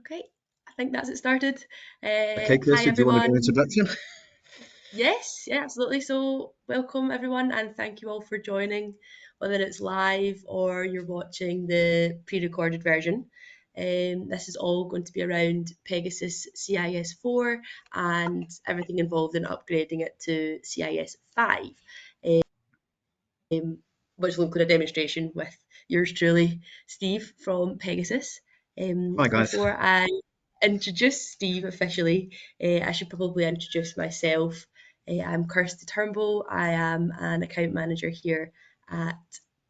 Okay, I think that's it started. Okay, Hi Kirsty, do you want to do an everyone. introduction? Yes, yeah, absolutely. So, welcome everyone, and thank you all for joining, whether it's live or you're watching the pre-recorded version. This is all going to be around Pegasus CIS 4 and everything involved in upgrading it to CIS 5, which will include a demonstration with yours truly, Steve from Pegasus. Hi, guys. Before I introduce Steve officially, I should probably introduce myself. I'm Kirsty Turnbull. I am an account manager here at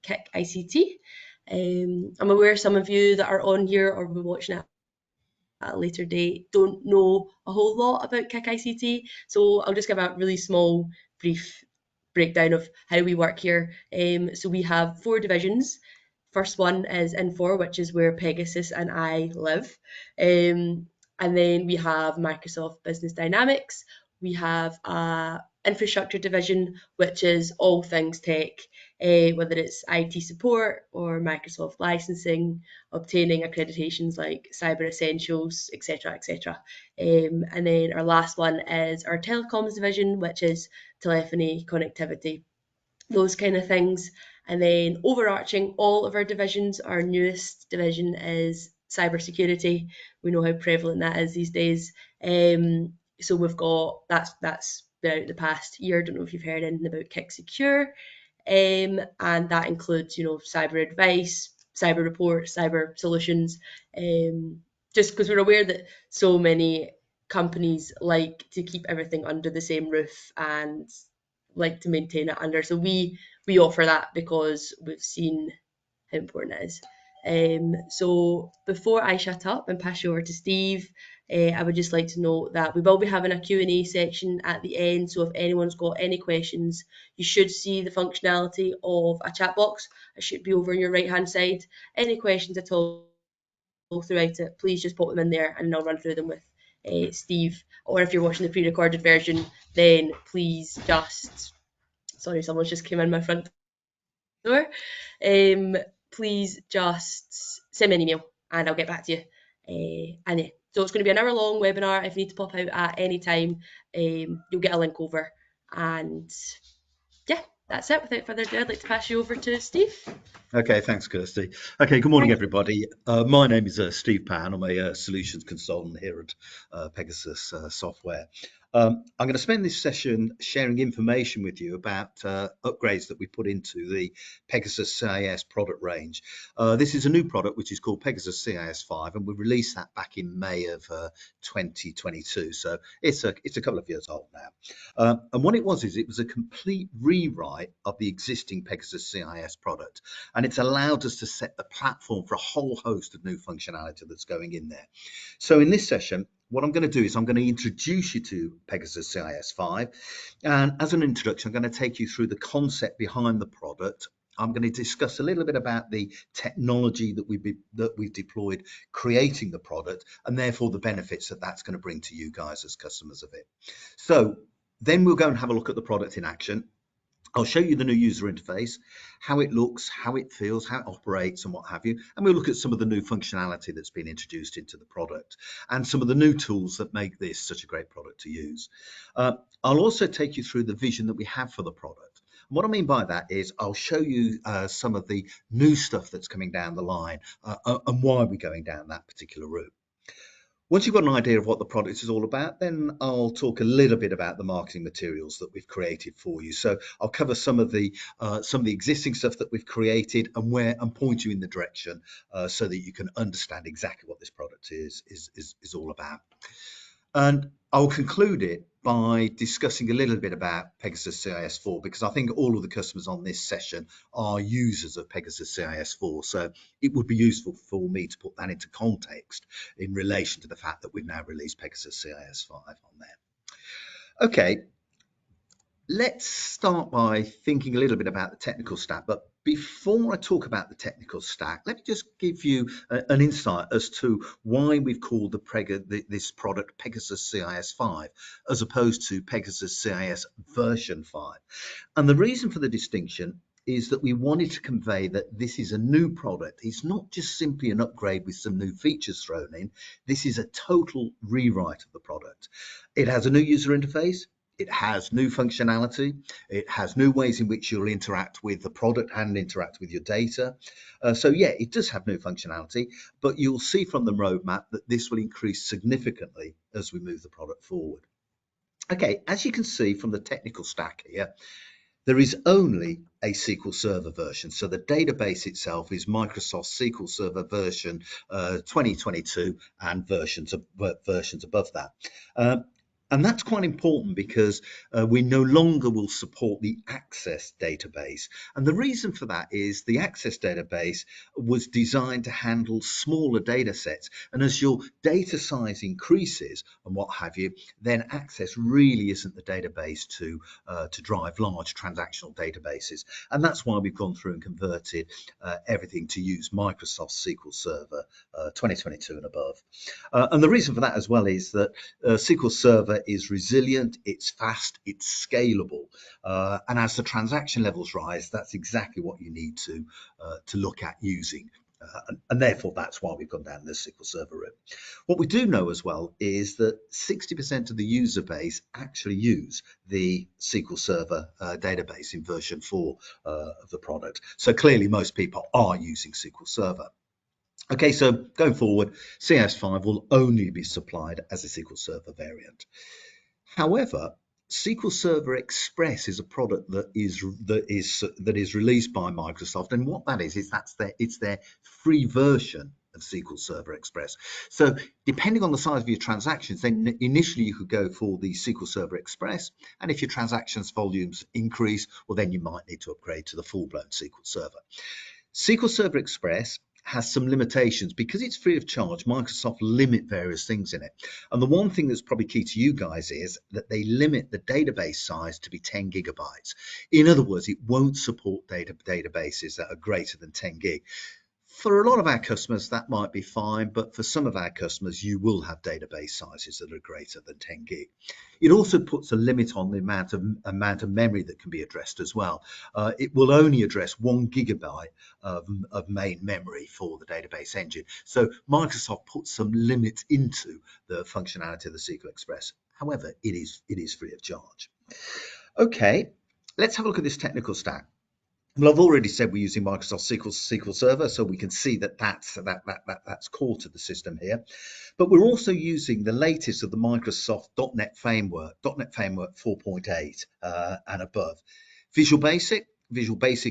Kick ICT. I'm aware some of you that are on here or will be watching it at a later date don't know a whole lot about Kick ICT, so I'll just give a really small, brief breakdown of how we work here. So we have 4 divisions. First one is Infor, which is where Pegasus and I live. And then we have Microsoft Business Dynamics. We have a infrastructure division, which is all things tech, whether it's IT support or Microsoft licensing, obtaining accreditations like Cyber Essentials, etc., etc. And then our last one is our telecoms division, which is telephony, connectivity, those kind of things. And then overarching all of our divisions, our newest division is cybersecurity. We know how prevalent that is these days. So we've got that's been out the past year. I don't know if you've heard anything about Kick Secure, and that includes cyber advice, cyber reports, cyber solutions. Just because we're aware that so many companies like to keep everything under the same roof and like to maintain it under. So we offer that because we've seen how important it is. So before I shut up and pass you over to Steve, I would just like to note that we will be having a Q&A section at the end. So if anyone's got any questions, you should see the functionality of a chat box. It should be over on your right hand side. Any questions at all throughout it, please just pop them in there and I'll run through them with Steve. Or if you're watching the pre-recorded version, then please just, sorry, someone just came in my front door. Um, Please just send me an email and I'll get back to you. And yeah, so it's going to be an hour long webinar. If you need to pop out at any time, you'll get a link over. And yeah, that's it. Without further ado, I'd like to pass you over to Steve. Okay, thanks, Kirsty. Okay, good morning, Thanks. everybody. My name is Steve Pan. I'm a solutions consultant here at Pegasus Software. I'm going to spend this session sharing information with you about upgrades that we put into the Pegasus CIS product range. This is a new product which is called Pegasus CIS 5, and we released that back in May of 2022. So it's a couple of years old now. And what it was is it was a complete rewrite of the existing Pegasus CIS product. And it's allowed us to set the platform for a whole host of new functionality that's going in there. So in this session, what I'm going to do is I'm going to introduce you to Pegasus CIS 5. And as an introduction, I'm going to take you through the concept behind the product. I'm going to discuss a little bit about the technology that we've deployed creating the product, and therefore the benefits that that's going to bring to you guys as customers of it. So then we'll go and have a look at the product in action. I'll show you the new user interface, how it looks, how it feels, how it operates, and what have you. And we'll look at some of the new functionality that's been introduced into the product and some of the new tools that make this such a great product to use. I'll also take you through the vision that we have for the product. And what I mean by that is I'll show you some of the new stuff that's coming down the line and why we're going down that particular route. Once you've got an idea of what the product is all about, then I'll talk a little bit about the marketing materials that we've created for you. So I'll cover some of the existing stuff that we've created and point you in the direction so that you can understand exactly what this product is all about. And I'll conclude it by discussing a little bit about Pegasus CIS 4, because I think all of the customers on this session are users of Pegasus CIS 4. So it would be useful for me to put that into context in relation to the fact that we've now released Pegasus CIS 5 on there. Okay, let's start by thinking a little bit about the technical stack. But before I talk about the technical stack, let me just give you an insight as to why we've called this product Pegasus CIS 5 as opposed to Pegasus CIS version 5. And the reason for the distinction is that we wanted to convey that this is a new product. It's not just simply an upgrade with some new features thrown in. This is a total rewrite of the product. It has a new user interface. It has new functionality. It has new ways in which you'll interact with the product and interact with your data. So yeah, it does have new functionality, but you'll see from the roadmap that this will increase significantly as we move the product forward. Okay, as you can see from the technical stack here, there is only a SQL Server version. So the database itself is Microsoft SQL Server version 2022 and versions above that. And that's quite important because we no longer will support the Access database. And the reason for that is the Access database was designed to handle smaller data sets. And as your data size increases and what have you, then Access really isn't the database to drive large transactional databases. And that's why we've gone through and converted everything to use Microsoft SQL Server 2022 and above. And the reason for that as well is that SQL Server is resilient, it's fast, it's scalable. And as the transaction levels rise, that's exactly what you need to look at using. And therefore, that's why we've gone down this SQL Server route. What we do know as well is that 60% of the user base actually use the SQL Server database in version 4 of the product. So clearly, most people are using SQL Server. Okay, so going forward, CIS5 will only be supplied as a SQL Server variant. However, SQL Server Express is a product that is released by Microsoft, and what that is it's their free version of SQL Server Express. So depending on the size of your transactions, then initially you could go for the SQL Server Express, and if your transactions volumes increase, well then you might need to upgrade to the full-blown SQL Server. SQL Server Express has some limitations. Because it's free of charge, Microsoft limit various things in it. And the one thing that's probably key to you guys is that they limit the database size to be 10 gigabytes. In other words, it won't support databases that are greater than 10 gig. For a lot of our customers, that might be fine, but for some of our customers, you will have database sizes that are greater than 10 gig. It also puts a limit on the amount of memory that can be addressed as well. It will only address 1 gigabyte of main memory for the database engine. So Microsoft puts some limits into the functionality of the SQL Express. However, it is free of charge. Okay, let's have a look at this technical stack. Well, I've already said we're using Microsoft SQL Server, so we can see that that's core to the system here. But we're also using the latest of the Microsoft .NET Framework, .NET Framework 4.8 and above. Visual Basic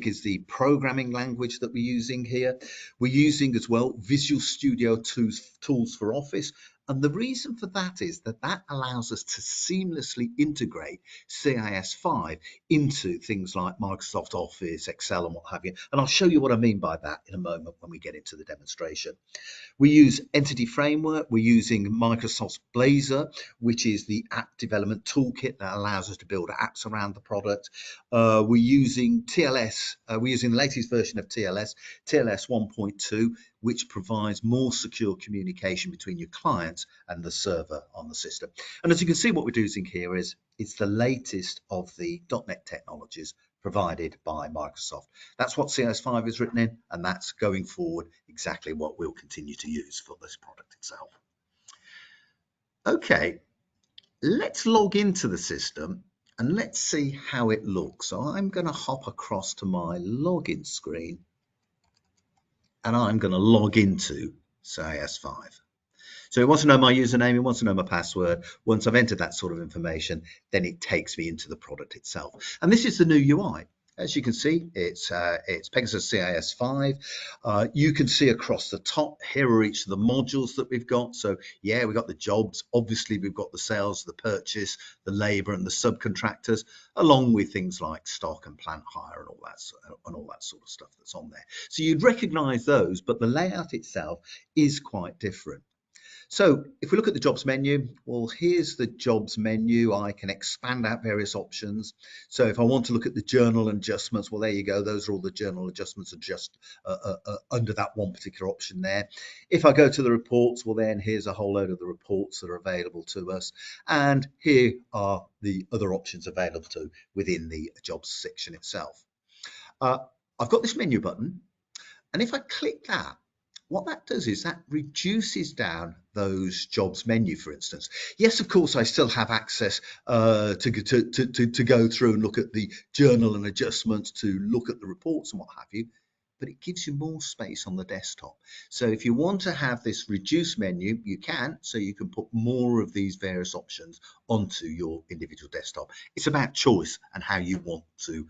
is the programming language that we're using here. We're using as well Visual Studio tools for Office. And the reason for that is that allows us to seamlessly integrate CIS5 into things like Microsoft Office, Excel, and what have you. And I'll show you what I mean by that in a moment when we get into the demonstration. We use Entity Framework. We're using Microsoft's Blazor, which is the app development toolkit that allows us to build apps around the product. We're using TLS. We're using the latest version of TLS 1.2, which provides more secure communication between your clients and the server on the system. And as you can see, what we're using here is it's the latest of the .NET technologies provided by Microsoft. That's what CIS5 is written in, and that's going forward exactly what we'll continue to use for this product itself. Okay, let's log into the system and let's see how it looks. So I'm going to hop across to my login screen and I'm going to log into CIS5. So it wants to know my username, it wants to know my password. Once I've entered that sort of information, then it takes me into the product itself. And this is the new UI. As you can see, it's Pegasus CIS5. You can see across the top, here are each of the modules that we've got. So yeah, we've got the jobs. Obviously, we've got the sales, the purchase, the labor, and the subcontractors, along with things like stock and plant hire and all that sort of stuff that's on there. So you'd recognize those, but the layout itself is quite different. So if we look at the jobs menu, well, here's the jobs menu. I can expand out various options. So if I want to look at the journal adjustments, well, there you go. Those are all the journal adjustments just under that one particular option there. If I go to the reports, well, then here's a whole load of the reports that are available to us. And here are the other options available within the jobs section itself. I've got this menu button, and if I click that, what that does is that reduces down those jobs menu, for instance. Yes, of course, I still have access to go through and look at the journal and adjustments, to look at the reports and what have you, but it gives you more space on the desktop. So if you want to have this reduced menu, you can, so you can put more of these various options onto your individual desktop. It's about choice and how you want to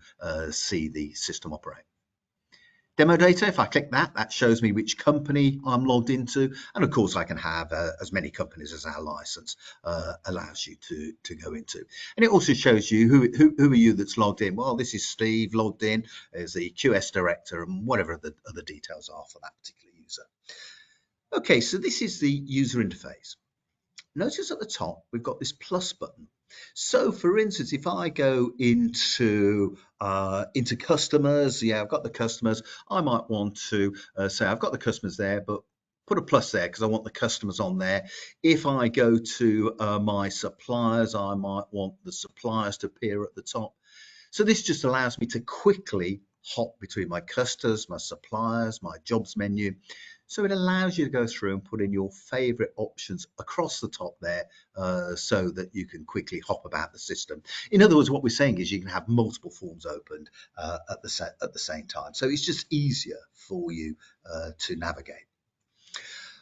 see the system operate. Demo data, if I click that, that shows me which company I'm logged into. And of course, I can have as many companies as our license allows you to go into. And it also shows you who are you that's logged in. Well, this is Steve logged in as the QS director and whatever the other details are for that particular user. Okay, so this is the user interface. Notice at the top, we've got this plus button. So for instance, if I go into customers, yeah, I've got the customers. I might want to say I've got the customers there, but put a plus there because I want the customers on there. If I go to my suppliers, I might want the suppliers to appear at the top. So this just allows me to quickly hop between my customers, my suppliers, my jobs menu. So it allows you to go through and put in your favorite options across the top there so that you can quickly hop about the system. In other words, what we're saying is you can have multiple forms opened at the same time. So it's just easier for you to navigate.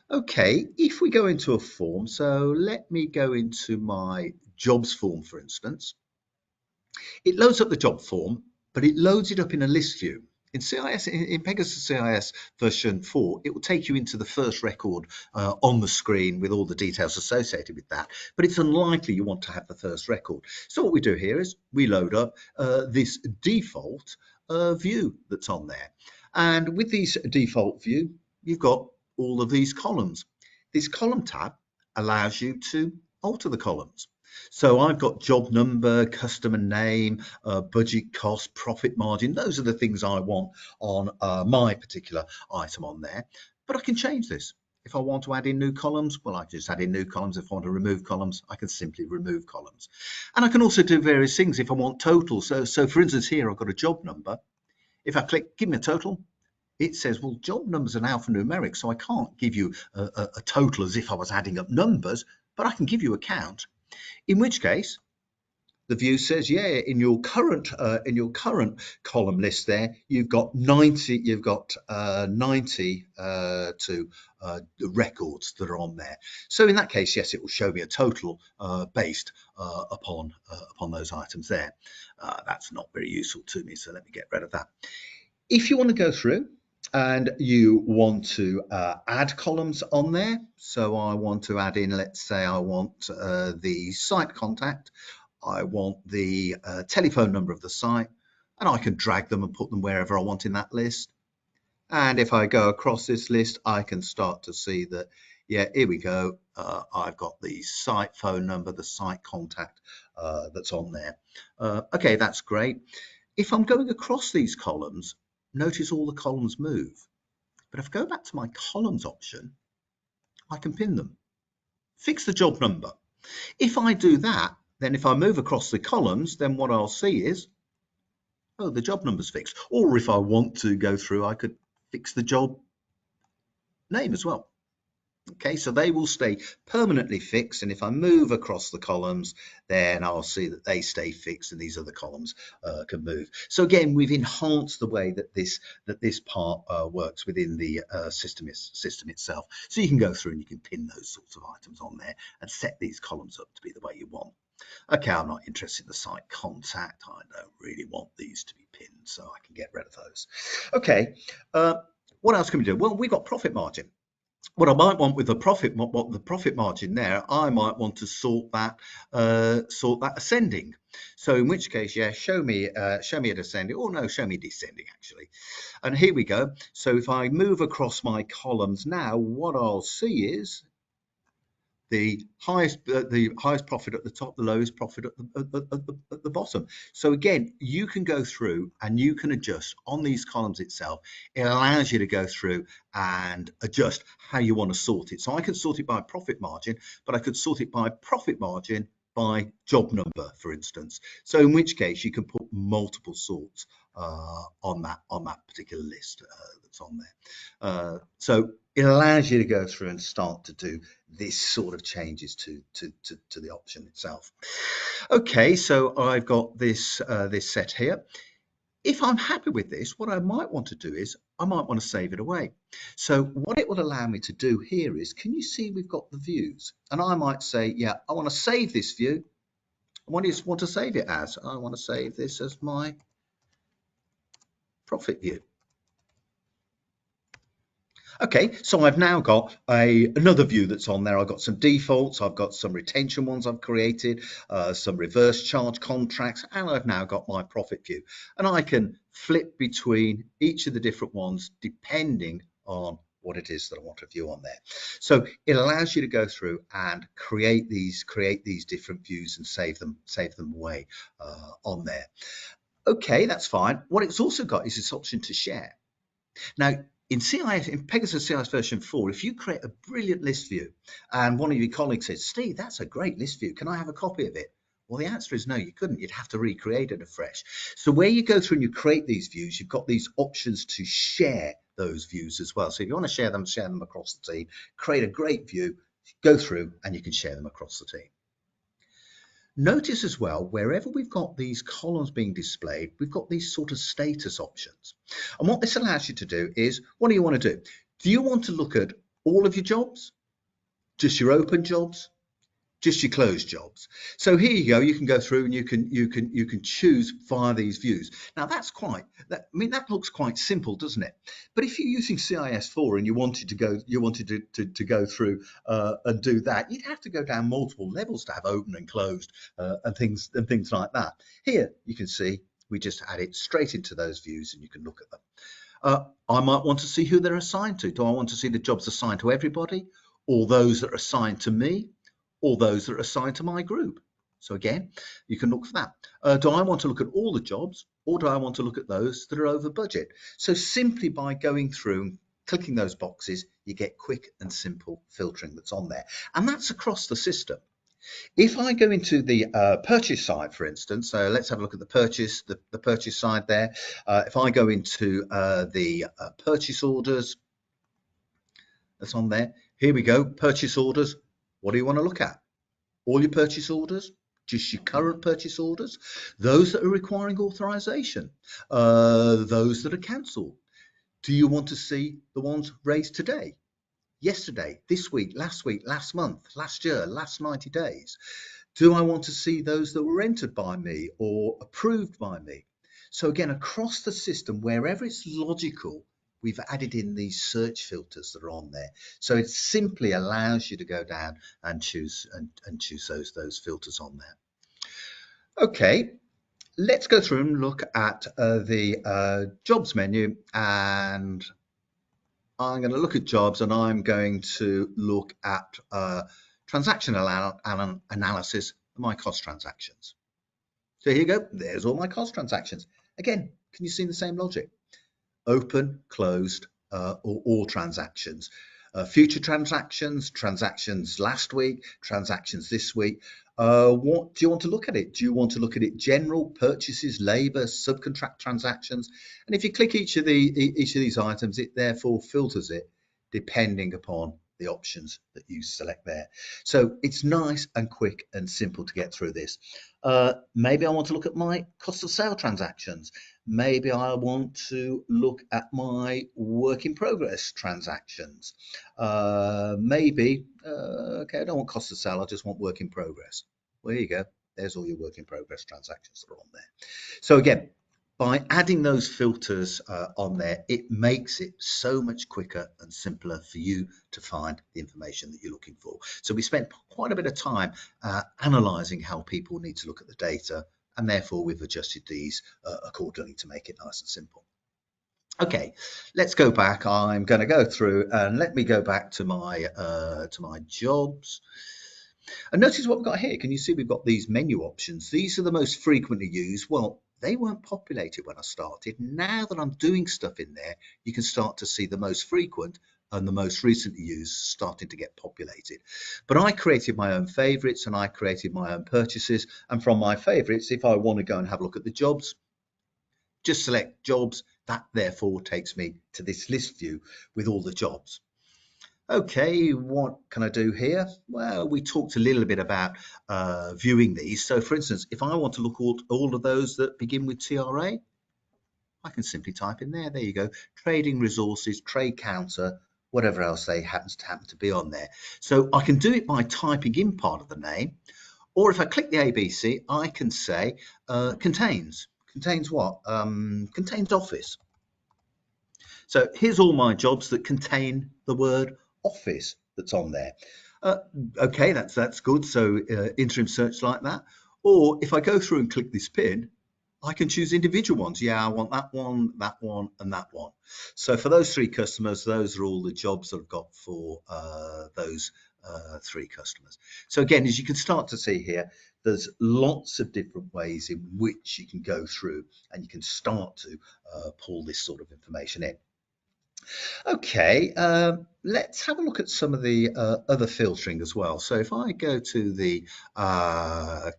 Okay, if we go into a form, so let me go into my jobs form, for instance. It loads up the job form, but it loads it up in a list view. In CIS, in Pegasus CIS version 4, it will take you into the first record on the screen with all the details associated with that. But it's unlikely you want to have the first record. So what we do here is we load up this default view that's on there. And with this default view, you've got all of these columns. This column tab allows you to alter the columns. So I've got job number, customer name, budget cost, profit margin. Those are the things I want on my particular item on there. But I can change this. If I want to add in new columns, well, I can just add in new columns. If I want to remove columns, I can simply remove columns. And I can also do various things if I want totals. So for instance, here I've got a job number. If I click give me a total, it says, well, job numbers are alphanumeric, so I can't give you a total as if I was adding up numbers, but I can give you a count. In which case, the view says, yeah, in your current column list there, you've got 90 records that are on there. So in that case, yes, it will show me a total based upon those items there. That's not very useful to me, so let me get rid of that. If you want to go through and you want to add columns on there, so I want to add in, let's say I want the site contact, I want the telephone number of the site, and I can drag them and put them wherever I want in that list. And if I go across this list, I can start to see that, yeah, here we go. I've got the site phone number, the site contact that's on there. Okay, that's great. If I'm going across these columns, notice all the columns move. But if I go back to my columns option, I can pin them. Fix the job number. If I do that, then if I move across the columns, then what I'll see is, oh, the job number's fixed. Or if I want to go through, I could fix the job name as well. Okay, so they will stay permanently fixed, and if I move across the columns, then I'll see that they stay fixed and these other columns can move. So again, we've enhanced the way that this part works within the system itself. So you can go through and you can pin those sorts of items on there and set these columns up to be the way you want. Okay, I'm not interested in the site contact. I don't really want these to be pinned, so I can get rid of those. Okay, what else can we do? Well, we've got profit margin. What I might want with the profit margin there, I might want to sort that ascending. So in which case, yeah, show me it ascending. Oh no, show me descending actually. And here we go. So if I move across my columns now, what I'll see is the highest profit at the top, the lowest profit at the bottom. So again, you can go through and you can adjust on these columns itself. It allows you to go through and adjust how you want to sort it. So I could sort it by profit margin, but I could sort it by profit margin by job number, for instance. So in which case you can put multiple sorts on that particular list that's on there. So it allows you to go through and start to do this sort of changes to the option itself. Okay, so I've got this this set here. If I'm happy with this, what I might want to do is I might want to save it away. So what it will allow me to do here is, can you see we've got the views? And I might say, yeah, I want to save this view. What do you want to save it as? I want to save this as my profit view. Okay, so I've now got another view that's on there. I've got some defaults, I've got some retention ones I've created, some reverse charge contracts, and I've now got my profit view. And I can flip between each of the different ones depending on what it is that I want to view on there. So it allows you to go through and create these different views and save them away on there. Okay, that's fine. What it's also got is this option to share. Now, in CIS, in Pegasus CIS version 4, if you create a brilliant list view and one of your colleagues says, Steve, that's a great list view, can I have a copy of it? Well, the answer is no, you couldn't. You'd have to recreate it afresh. So where you go through and you create these views, you've got these options to share those views as well. So if you want to share them across the team, create a great view, go through and you can share them across the team. Notice as well, wherever we've got these columns being displayed, we've got these sort of status options. And what this allows you to do is, what do you want to do? Do you want to look at all of your jobs, just your open jobs, just your closed jobs? So here you go, you can go through and you can choose via these views. Now that looks quite simple, doesn't it? But if you're using CIS4 and you wanted to go through and do that, you'd have to go down multiple levels to have open and closed and things like that. Here you can see we just add it straight into those views and you can look at them. I might want to see who they're assigned to. Do I want to see the jobs assigned to everybody, or those that are assigned to me, or those that are assigned to my group? So again, you can look for that. Do I want to look at all the jobs, or do I want to look at those that are over budget? So simply by going through and clicking those boxes, you get quick and simple filtering that's on there. And that's across the system. If I go into the purchase side, for instance, so let's have a look at the purchase side there. If I go into the purchase orders that's on there, here we go, purchase orders. What do you want to look at? All your purchase orders, just your current purchase orders, those that are requiring authorization, those that are cancelled. Do you want to see the ones raised today, yesterday, this week, last month, last year, last 90 days? Do I want to see those that were entered by me or approved by me? So again, across the system, wherever it's logical, we've added in these search filters that are on there. So it simply allows you to go down and choose those filters on there. Okay, let's go through and look at the jobs menu, and I'm going to look at jobs and I'm going to look at transaction analysis of my cost transactions. So here you go, there's all my cost transactions. Again, can you see the same logic? Open, closed, or all transactions. Future transactions last week, transactions this week. What do you want to look at it? Do you want to look at it general, purchases, labor, subcontract transactions? And if you click each of these items, it therefore filters it depending upon the options that you select there. So it's nice and quick and simple to get through this. Maybe I want to look at my cost of sale transactions. Maybe I want to look at my work in progress transactions. Maybe, okay, I don't want cost of sale, I just want work in progress. Well, there you go. There's all your work in progress transactions that are on there. So again, by adding those filters on there, it makes it so much quicker and simpler for you to find the information that you're looking for. So we spent quite a bit of time analysing how people need to look at the data, and therefore we've adjusted these accordingly to make it nice and simple. Okay, let's go back. I'm going to go through and let me go back to my jobs. And notice what we've got here. Can you see we've got these menu options? These are the most frequently used. Well, they weren't populated when I started. Now that I'm doing stuff in there, you can start to see the most frequent and the most recently used starting to get populated. But I created my own favorites and I created my own purchases. And from my favorites, if I want to go and have a look at the jobs, just select jobs. That therefore takes me to this list view with all the jobs. Okay, what can I do here? Well, we talked a little bit about viewing these. So for instance, if I want to look at all of those that begin with TRA, I can simply type in there. There you go. Trading resources, trade counter, whatever else they happen to be on there. So I can do it by typing in part of the name, or if I click the ABC, I can say contains. Contains what? Contains office. So here's all my jobs that contain the word office that's on there. Uh, okay, that's good. So interim search like that. Or if I go through and click this pin, I can choose individual ones. Yeah, I want that one, and that one. So for those three customers, those are all the jobs that I've got for those three customers. So again, as you can start to see here, there's lots of different ways in which you can go through and you can start to pull this sort of information in. Okay, let's have a look at some of the other filtering as well. So if I go to the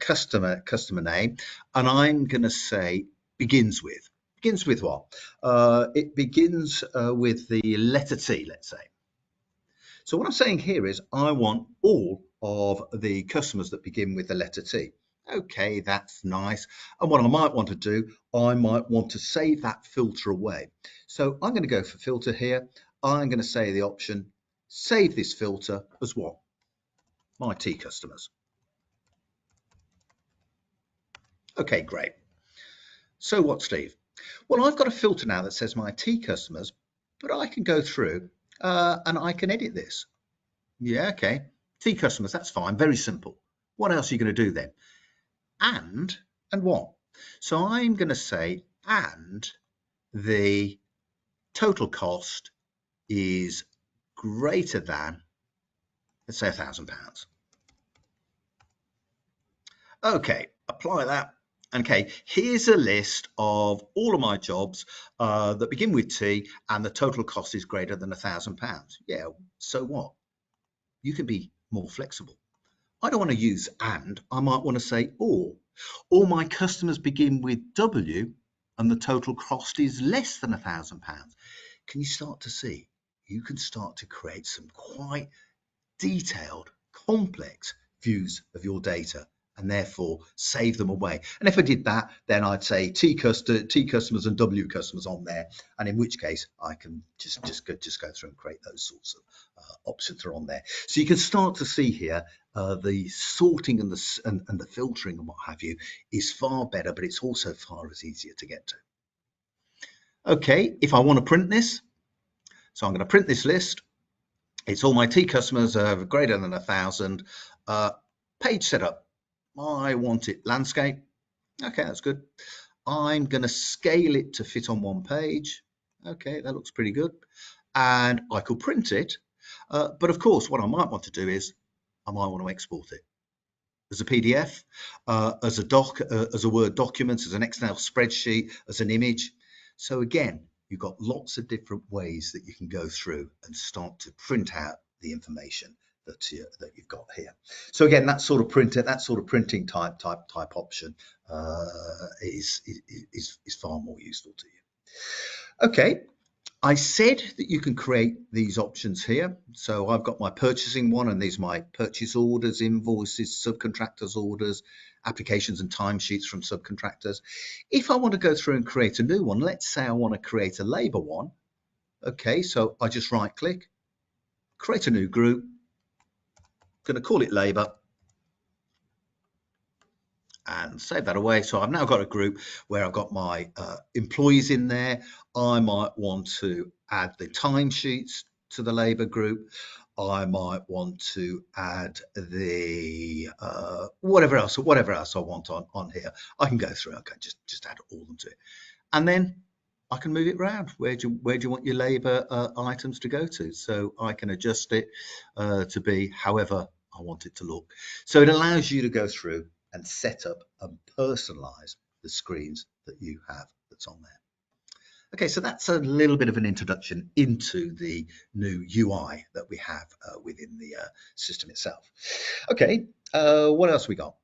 customer name, and I'm going to say begins with. Begins with what? It begins with the letter T, let's say. So what I'm saying here is I want all of the customers that begin with the letter T. Okay, that's nice. And what I might want to do, I might want to save that filter away. So I'm going to go for filter here. I'm going to say the option, save this filter as what? My T customers. Okay, great. So what, Steve? Well, I've got a filter now that says my T customers, but I can go through and I can edit this. Yeah, okay. T customers, that's fine. Very simple. What else are you going to do then? And what? So I'm going to say, and the total cost is greater than, let's say, £1,000. Okay, apply that. Okay, here's a list of all of my jobs that begin with T and the total cost is greater than £1,000. Yeah, so what? You can be more flexible. I don't want to use and, I might want to say or. All my customers begin with W and the total cost is less than £1,000. Can you start to see? You can start to create some quite detailed, complex views of your data and therefore save them away. And if I did that, then I'd say T customers and W customers on there. And in which case I can just go through and create those sorts of options are on there. So you can start to see here the sorting and the filtering and what have you is far better, but it's also far as easier to get to. Okay, if I want to print this, so I'm going to print this list. It's all my T customers greater than 1,000. Page setup. I want it landscape. Okay, that's good. I'm going to scale it to fit on one page. Okay, that looks pretty good. And I could print it. But of course, what I might want to do is I might want to export it as a PDF, as a doc, as a Word document, as an Excel spreadsheet, as an image. So again, you've got lots of different ways that you can go through and start to print out the information that you've got here. So again, that sort of printing type option is far more useful to you. Okay, I said that you can create these options here. So I've got my purchasing one, and these are my purchase orders, invoices, subcontractors orders, applications and timesheets from subcontractors. If I want to go through and create a new one, let's say I want to create a labor one. Okay, so I just right click, create a new group, going to call it labor, and save that away. So I've now got a group where I've got my employees in there. I might want to add the timesheets to the labour group. I might want to add the whatever else I want on here. I can go through. Okay, just add all of them to it, and then I can move it around. Where do you want your labour items to go to? So I can adjust it to be however I want it to look. So it allows you to go through and set up and personalize the screens that you have that's on there. Okay, so that's a little bit of an introduction into the new UI that we have within the system itself. Okay, what else we got?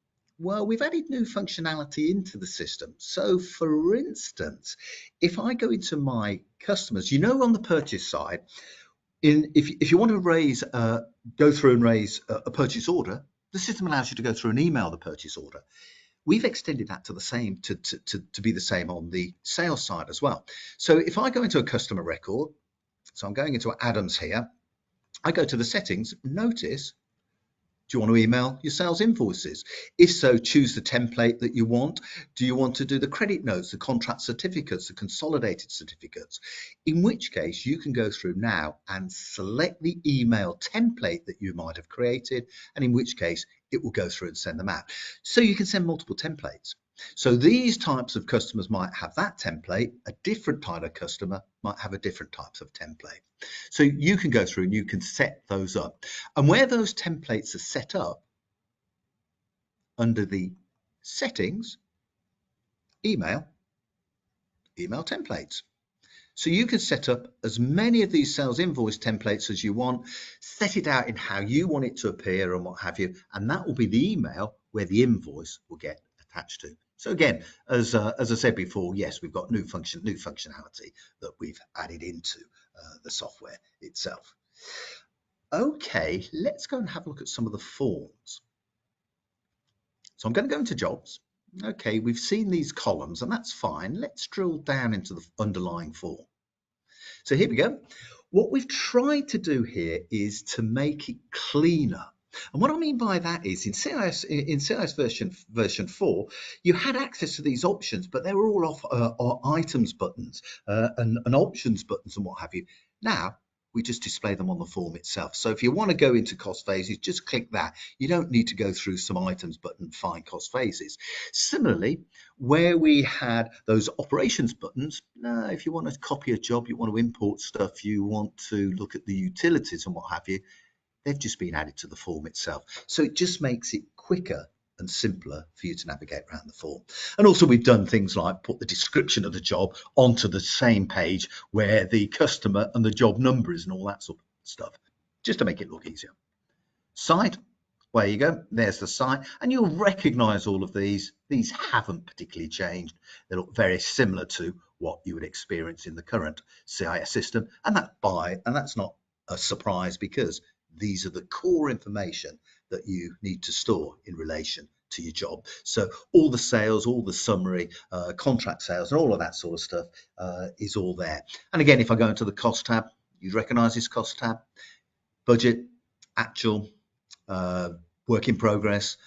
Well, we've added new functionality into the system. So for instance, if I go into my customers, on the purchase side, if you want to go through and raise a purchase order, the system allows you to go through and email the purchase order. We've extended that to the same to be the same on the sales side as well. So if I go into a customer record, so I'm going into Adams here, I go to the settings, notice, do you want to email your sales invoices? If so, choose the template that you want. Do you want to do the credit notes, the contract certificates, the consolidated certificates? In which case you can go through now and select the email template that you might have created, and in which case it will go through and send them out. So you can send multiple templates. So these types of customers might have that template, a different type of customer might have a different types of template. So you can go through and you can set those up. And where those templates are set up, under the settings, email templates. So you can set up as many of these sales invoice templates as you want, set it out in how you want it to appear and what have you, and that will be the email where the invoice will get attached to. So again, as I said before, yes, we've got new functionality that we've added into the software itself. Okay, let's go and have a look at some of the forms. So I'm going to go into jobs. Okay, we've seen these columns and that's fine. Let's drill down into the underlying form. So here we go. What we've tried to do here is to make it cleaner. And what I mean by that is in CIS version 4, you had access to these options, but they were all off items buttons and options buttons and what have you. Now, we just display them on the form itself. So if you want to go into cost phases, just click that. You don't need to go through some items button, find cost phases. Similarly, where we had those operations buttons, if you want to copy a job, you want to import stuff, you want to look at the utilities and what have you, they've just been added to the form itself. So it just makes it quicker and simpler for you to navigate around the form. And also we've done things like put the description of the job onto the same page where the customer and the job number is and all that sort of stuff, just to make it look easier. Site, there you go, there's the site, and you'll recognize all of these. These haven't particularly changed. They look very similar to what you would experience in the current CIS system, and that's not a surprise because these are the core information that you need to store in relation to your job. So all the sales, all the summary, contract sales, and all of that sort of stuff is all there. And again, if I go into the cost tab, you'd recognize this cost tab, budget, actual, work in progress,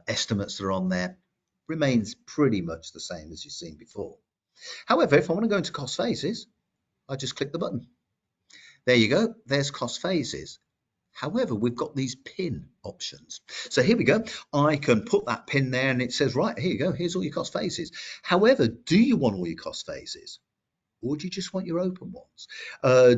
estimates that are on there, remains pretty much the same as you've seen before. However, if I want to go into cost phases, I just click the button. There you go, there's cost phases. However, we've got these pin options. So here we go. I can put that pin there and it says, right, here you go, here's all your cost phases. However, do you want all your cost phases? Or do you just want your open ones?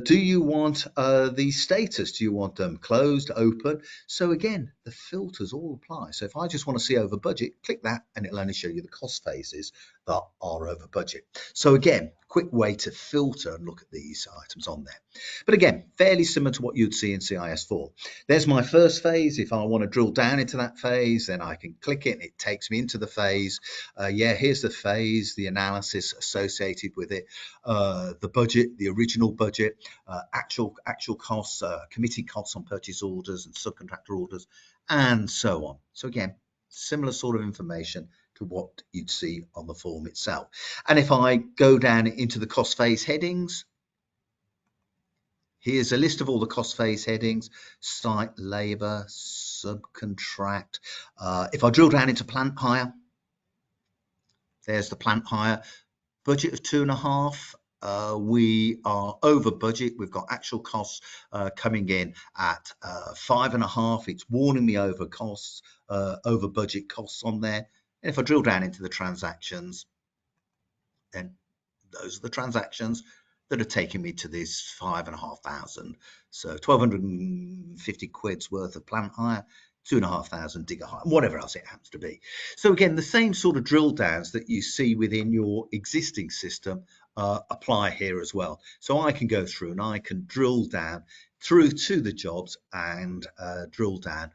Do you want the status? Do you want them closed, open? So again, the filters all apply. So if I just want to see over budget, click that and it'll only show you the cost phases that are over budget. So again, quick way to filter and look at these items on there. But again, fairly similar to what you'd see in CIS4. There's my first phase. If I want to drill down into that phase, then I can click it and it takes me into the phase. Here's the phase, the analysis associated with it. The budget, the original budget, actual costs, committee costs on purchase orders and subcontractor orders, and so on. So again, similar sort of information to what you'd see on the form itself. And if I go down into the cost phase headings, here's a list of all the cost phase headings: site, labour, subcontract. If I drill down into plant hire, there's the plant hire. Budget of 2.5. We are over budget. We've got actual costs coming in at 5.5. It's warning me over costs, over budget costs on there. And if I drill down into the transactions, then those are the transactions that are taking me to this 5,500. So 1,250 quid's worth of plant hire, 2,500 digger hire, and whatever else it happens to be. So again, the same sort of drill downs that you see within your existing system apply here as well. So I can go through and I can drill down through to the jobs and drill down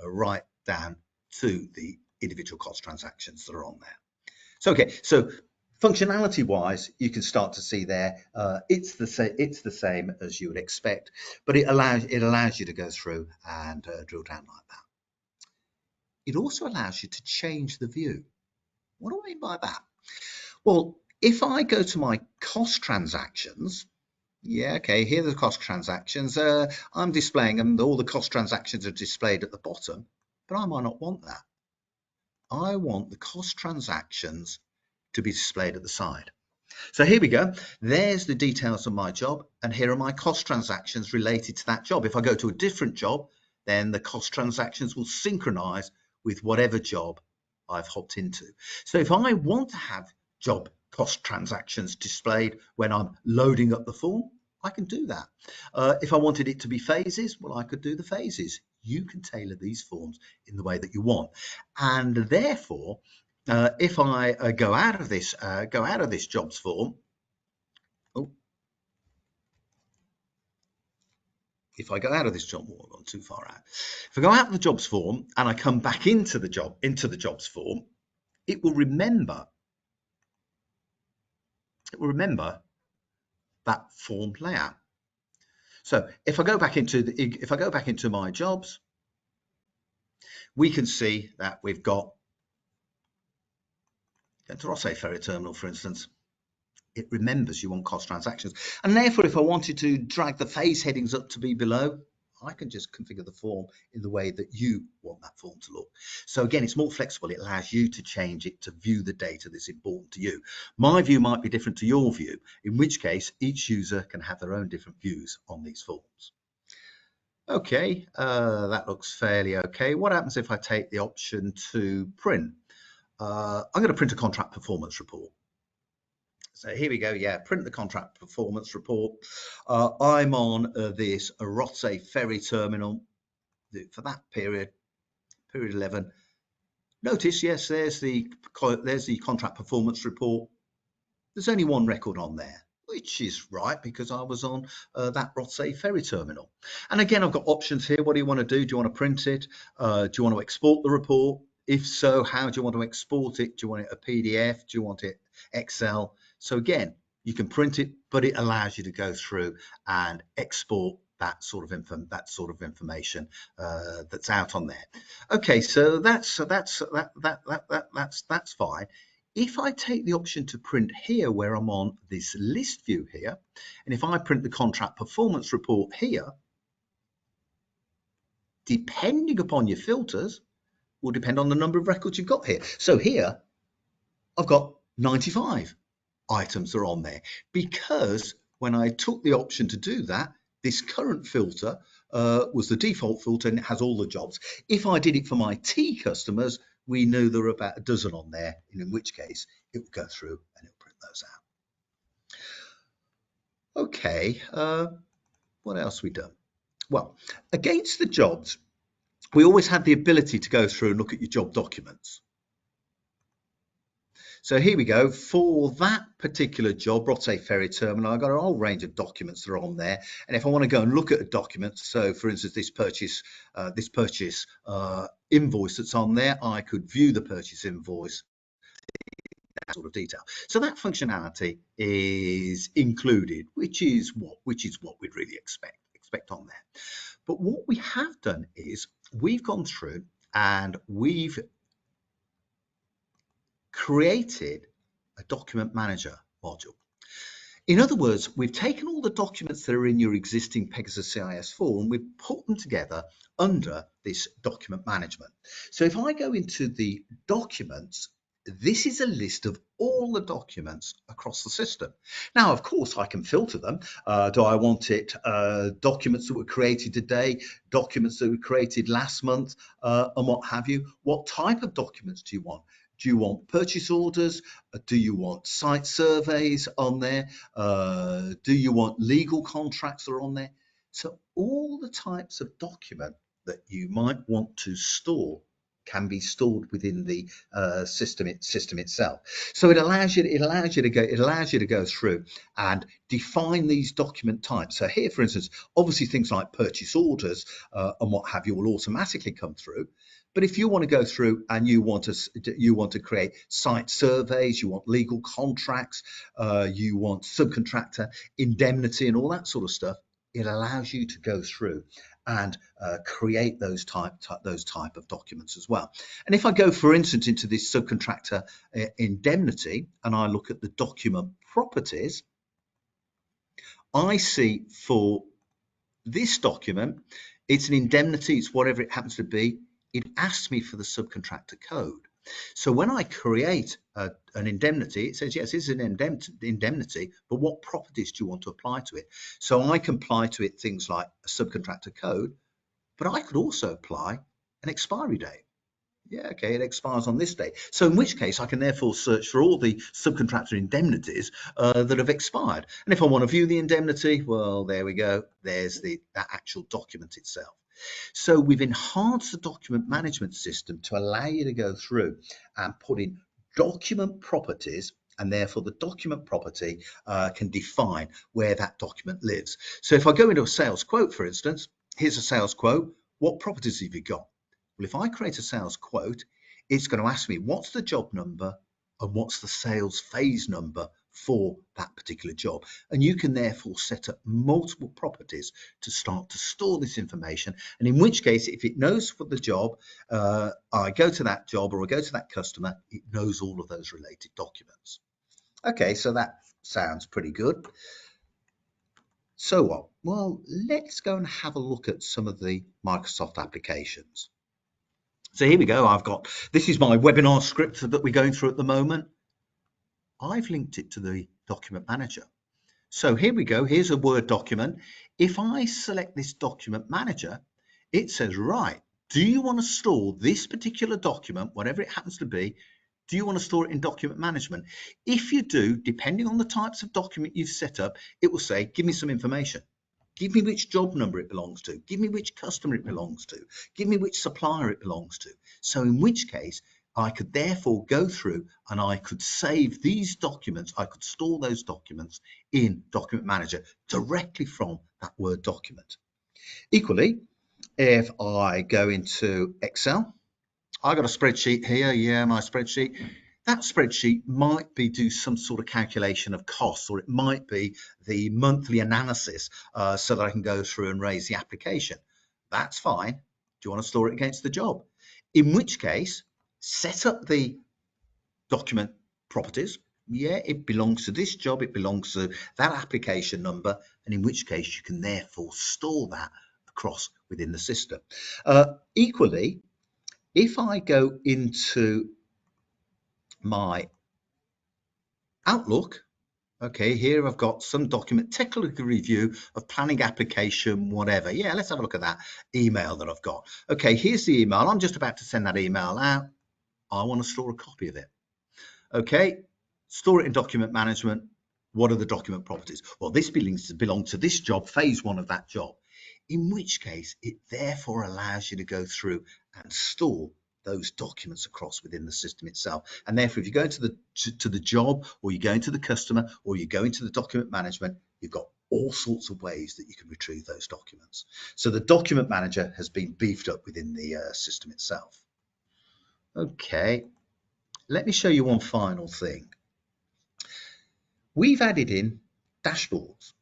right down to the individual cost transactions that are on there. So, okay, so functionality wise, you can start to see there, it's the same as you would expect, but it allows you to go through and drill down like that. It also allows you to change the view. What do I mean by that? Well, if I go to my cost transactions, yeah, okay, here are the cost transactions. I'm displaying them, all the cost transactions are displayed at the bottom, but I might not want that. I want the cost transactions to be displayed at the side. So here we go. There's the details of my job, and here are my cost transactions related to that job. If I go to a different job, then the cost transactions will synchronize with whatever job I've hopped into. So if I want to have job cost transactions displayed when I'm loading up the form, I can do that. If I wanted it to be phases, well, I could do the phases. You can tailor these forms in the way that you want. And therefore, if I go out of this jobs form, if I go out of this job, I've gone too far out. If I go out of the jobs form and I come back into the jobs form, it will remember that form layout. So if I go back into my jobs, we can see that we've got the Rosse Ferry Terminal, for instance. It remembers you want cost transactions. And therefore, if I wanted to drag the phase headings up to be below, I can just configure the form in the way that you want that form to look. So again, it's more flexible. It allows you to change it to view the data that's important to you. My view might be different to your view, in which case each user can have their own different views on these forms. Okay, that looks fairly okay. What happens if I take the option to print? I'm going to print a contract performance report. So here we go. Yeah, print the contract performance report. I'm on this Rosse Ferry Terminal for that period 11. Notice, yes, there's the contract performance report. There's only one record on there, which is right because I was on that Rosse Ferry Terminal. And again, I've got options here. What do you want to do? Do you want to print it? Do you want to export the report? If so, how do you want to export it? Do you want it a PDF? Do you want it Excel? So again, you can print it, but it allows you to go through and export that sort of information that's out on there. Okay, so that's fine. If I take the option to print here, where I'm on this list view here, and if I print the contract performance report here, depending upon your filters, will depend on the number of records you've got here. So here, I've got 95 items are on there because when I took the option to do that, this current filter was the default filter and it has all the jobs. If I did it for my T customers, we knew there were about a dozen on there, in which case it would go through and it would print those out. Okay, what else we done? Well, against the jobs, we always had the ability to go through and look at your job documents. So here we go. For that particular job, Rosse Ferry Terminal, I've got a whole range of documents that are on there. And if I want to go and look at a document, so for instance, this purchase invoice that's on there, I could view the purchase invoice, that sort of detail. So that functionality is included, which is what we'd really expect on there. But what we have done is we've gone through and we've created a document manager module. In other words, we've taken all the documents that are in your existing Pegasus CIS form, we've put them together under this document management. So if I go into the documents, this is a list of all the documents across the system. Now, of course, I can filter them. Do I want it documents that were created today, documents that were created last month, and what have you? What type of documents do you want? Do you want purchase orders? Do you want site surveys on there? Do you want legal contracts that are on there? So all the types of document that you might want to store can be stored within the system itself. So it allows you to go through and define these document types. So here, for instance, obviously things like purchase orders and what have you will automatically come through. But if you want to go through and you want to create site surveys, you want legal contracts, you want subcontractor indemnity and all that sort of stuff, it allows you to go through and create those type of documents as well. And if I go, for instance, into this subcontractor indemnity and I look at the document properties, I see for this document, it's an indemnity, it's whatever it happens to be. It asks me for the subcontractor code. So when I create an indemnity, it says, yes, it's an indemnity, but what properties do you want to apply to it? So I can apply to it things like a subcontractor code, but I could also apply an expiry date. Yeah, okay, it expires on this date. So in which case I can therefore search for all the subcontractor indemnities that have expired. And if I want to view the indemnity, well, there we go. There's that actual document itself. So we've enhanced the document management system to allow you to go through and put in document properties, and therefore the document property can define where that document lives. So if I go into a sales quote, for instance, here's a sales quote. What properties have you got? Well, if I create a sales quote, it's going to ask me what's the job number and what's the sales phase number for that particular job. And you can therefore set up multiple properties to start to store this information. And in which case, if it knows for the job, I go to that job or I go to that customer, it knows all of those related documents. Okay, so that sounds pretty good. So what? Well, let's go and have a look at some of the Microsoft applications. So here we go. This is my webinar script that we're going through at the moment. I've linked it to the document manager. So here we go. Here's a Word document. If I select this document manager, it says, right, do you want to store this particular document, whatever it happens to be, do you want to store it in document management? If you do, depending on the types of document you've set up, it will say, give me some information. Give me which job number it belongs to. Give me which customer it belongs to. Give me which supplier it belongs to. So in which case, I could therefore go through and I could save these documents. I could store those documents in Document Manager directly from that Word document. Equally, if I go into Excel, I got a spreadsheet here. Yeah, my spreadsheet. That spreadsheet might be do some sort of calculation of costs, or it might be the monthly analysis so that I can go through and raise the application. That's fine. Do you want to store it against the job? In which case, set up the document properties. Yeah, it belongs to this job. It belongs to that application number. And in which case, you can therefore store that across within the system. Equally, if I go into my Outlook, okay, here I've got some document, technical review of planning application, whatever. Yeah, let's have a look at that email that I've got. Okay, here's the email. I'm just about to send that email out. I want to store a copy of it. Okay, store it in document management. What are the document properties? Well, this belongs to this job, phase one of that job. In which case, it therefore allows you to go through and store those documents across within the system itself. And therefore, if you go into the job, or you go into the customer, or you go into the document management, you've got all sorts of ways that you can retrieve those documents. So the document manager has been beefed up within the system itself. Okay, let me show you one final thing. We've added in dashboards.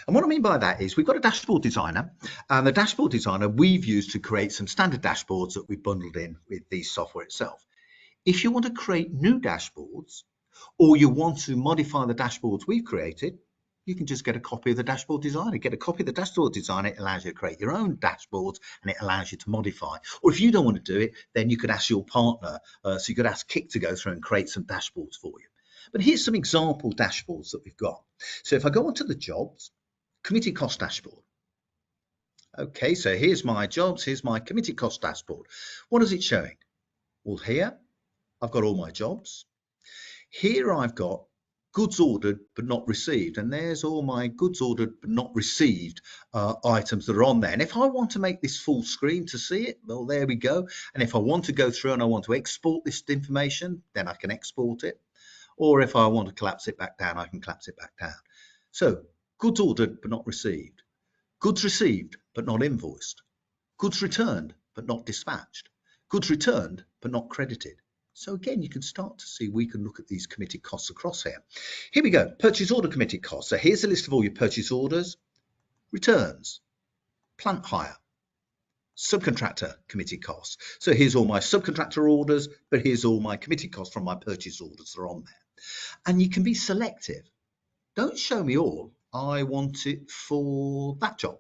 And what I mean by that is we've got a dashboard designer, and the dashboard designer we've used to create some standard dashboards that we've bundled in with the software itself. If you want to create new dashboards, or you want to modify the dashboards we've created, you can just get a copy of the dashboard designer. Get a copy of the dashboard designer. It allows you to create your own dashboards, and it allows you to modify. Or if you don't want to do it, then you could ask your partner. So you could ask Kik to go through and create some dashboards for you. But here's some example dashboards that we've got. So if I go onto the jobs, committee cost dashboard. Okay, so here's my jobs, here's my committee cost dashboard. What is it showing? Well, here I've got all my jobs. Here I've got goods ordered but not received, and there's all my goods ordered but not received items that are on there. And if I want to make this full screen to see it, well, there we go. And if I want to go through and I want to export this information, then I can export it. Or if I want to collapse it back down, I can collapse it back down. So goods ordered but not received, goods received but not invoiced, goods returned but not dispatched, goods returned but not credited. So again, you can start to see we can look at these committed costs across here. Here we go, purchase order committed costs. So here's a list of all your purchase orders, returns, plant hire, subcontractor committed costs. So here's all my subcontractor orders, but here's all my committed costs from my purchase orders that are on there. And you can be selective. Don't show me all. I want it for that job.